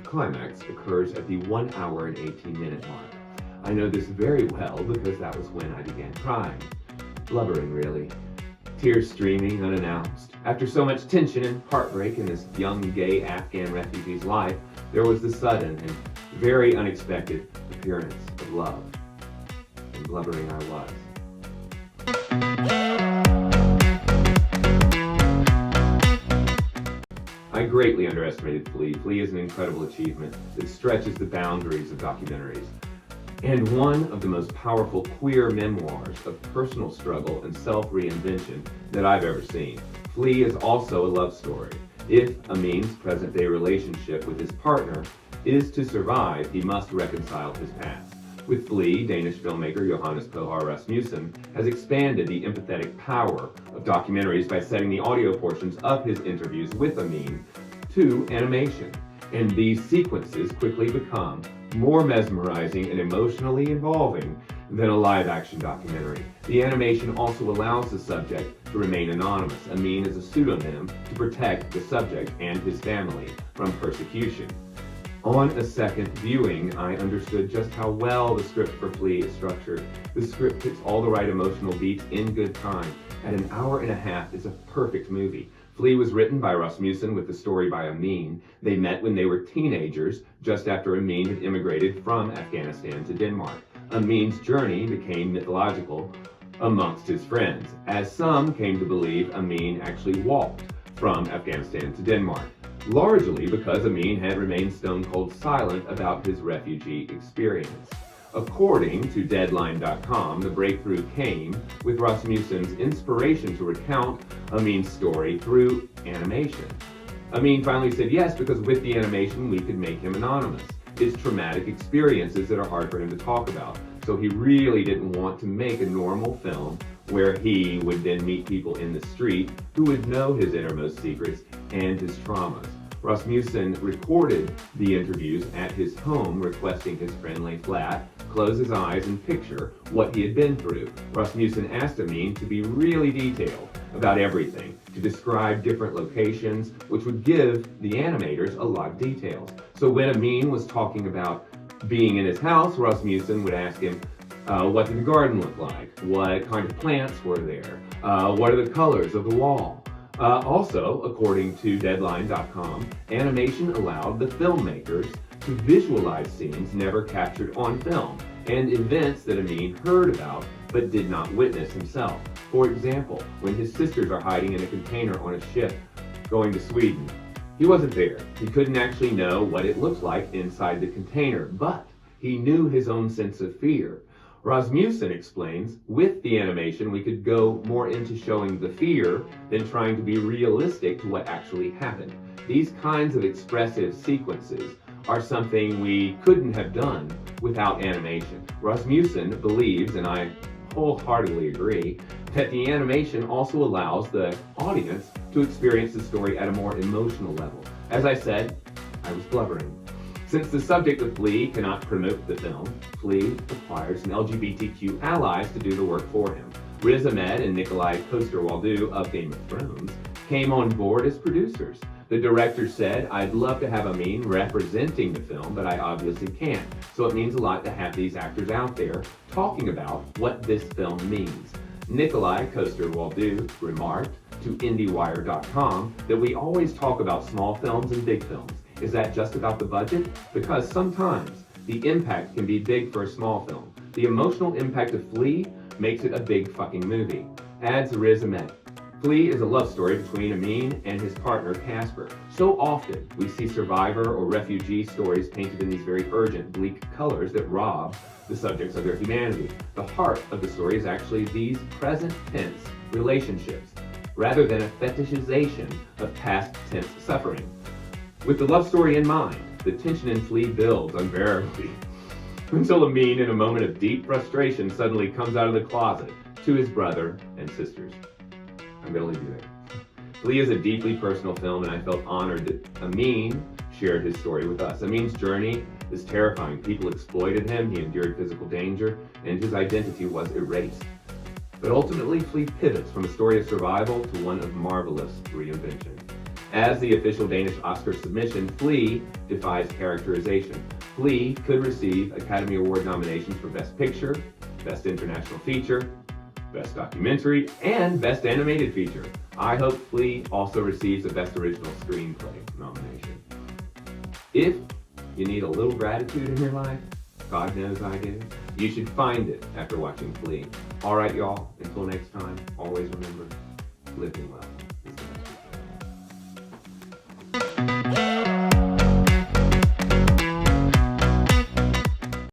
climax occurs at the 1 hour and 18-minute mark. I know this very well because that was when I began crying. Blubbering, really. Tears streaming unannounced. After so much tension and heartbreak in this young gay Afghan refugee's life, there was the sudden and very unexpected appearance of love. And blubbering I was. I greatly underestimated Flea. Flea is an incredible achievement that stretches the boundaries of documentaries, and one of the most powerful queer memoirs of personal struggle and self-reinvention that I've ever seen. Flea is also a love story. If Amin's present-day relationship with his partner is to survive, he must reconcile his past. With Flea, Danish filmmaker Johannes Pohar Rasmussen has expanded the empathetic power of documentaries by setting the audio portions of his interviews with Amin to animation. And these sequences quickly become more mesmerizing and emotionally involving than a live-action documentary. The animation also allows the subject to remain anonymous. Amin is a pseudonym to protect the subject and his family from persecution. On a second viewing, I understood just how well the script for Flea is structured. The script hits all the right emotional beats in good time. At an hour and a half, it's a perfect movie. Flea was written by Rasmussen with the story by Amin. They met when they were teenagers, just after Amin had immigrated from Afghanistan to Denmark. Amin's journey became mythological amongst his friends, as some came to believe Amin actually walked from Afghanistan to Denmark, largely because Amin had remained stone-cold silent about his refugee experience. According to Deadline.com, the breakthrough came with Rasmussen's inspiration to recount Amin's story through animation. Amin finally said yes because with the animation we could make him anonymous. His traumatic experiences that are hard for him to talk about. So he really didn't want to make a normal film where he would then meet people in the street who would know his innermost secrets and his traumas. Rasmussen recorded the interviews at his home, requesting his friend lay flat, close his eyes, and picture what he had been through. Rasmussen asked Amin to be really detailed about everything, to describe different locations, which would give the animators a lot of details. So when Amin was talking about being in his house, Rasmussen would ask him, what did the garden look like? What kind of plants were there? What are the colors of the wall? Also, according to Deadline.com, animation allowed the filmmakers to visualize scenes never captured on film and events that Amin heard about but did not witness himself. For example, when his sisters are hiding in a container on a ship going to Sweden, he wasn't there. He couldn't actually know what it looked like inside the container, but he knew his own sense of fear. Rasmussen explains, with the animation, we could go more into showing the fear than trying to be realistic to what actually happened. These kinds of expressive sequences are something we couldn't have done without animation. Rasmussen believes, and I wholeheartedly agree, that the animation also allows the audience to experience the story at a more emotional level. As I said, I was blubbering. Since the subject of Flea cannot promote the film, Flea requires some LGBTQ allies to do the work for him. Riz Ahmed and Nikolai Coster-Waldau of Game of Thrones came on board as producers. The director said, I'd love to have Amin representing the film, but I obviously can't. So it means a lot to have these actors out there talking about what this film means. Nikolai Coster-Waldau remarked to IndieWire.com that we always talk about small films and big films. Is that just about the budget? Because sometimes the impact can be big for a small film. The emotional impact of Flea makes it a big fucking movie. Adds Riz Ahmed. Flea is a love story between Amin and his partner Casper. So often we see survivor or refugee stories painted in these very urgent, bleak colors that rob the subjects of their humanity. The heart of the story is actually these present tense relationships, rather than a fetishization of past tense suffering. With the love story in mind, the tension in Flea builds unbearably until Amin, in a moment of deep frustration, suddenly comes out of the closet to his brother and sisters. I'm going to leave you there. Flea is a deeply personal film, and I felt honored that Amin shared his story with us. Amin's journey is terrifying. People exploited him, he endured physical danger, and his identity was erased. But ultimately, Flea pivots from a story of survival to one of marvelous reinvention. As the official Danish Oscar submission, Flea defies characterization. Flea could receive Academy Award nominations for Best Picture, Best International Feature, Best Documentary, and Best Animated Feature. I hope Flea also receives a Best Original Screenplay nomination. If you need a little gratitude in your life, God knows I do, you should find it after watching Flea. All right, y'all, until next time, always remember, living well.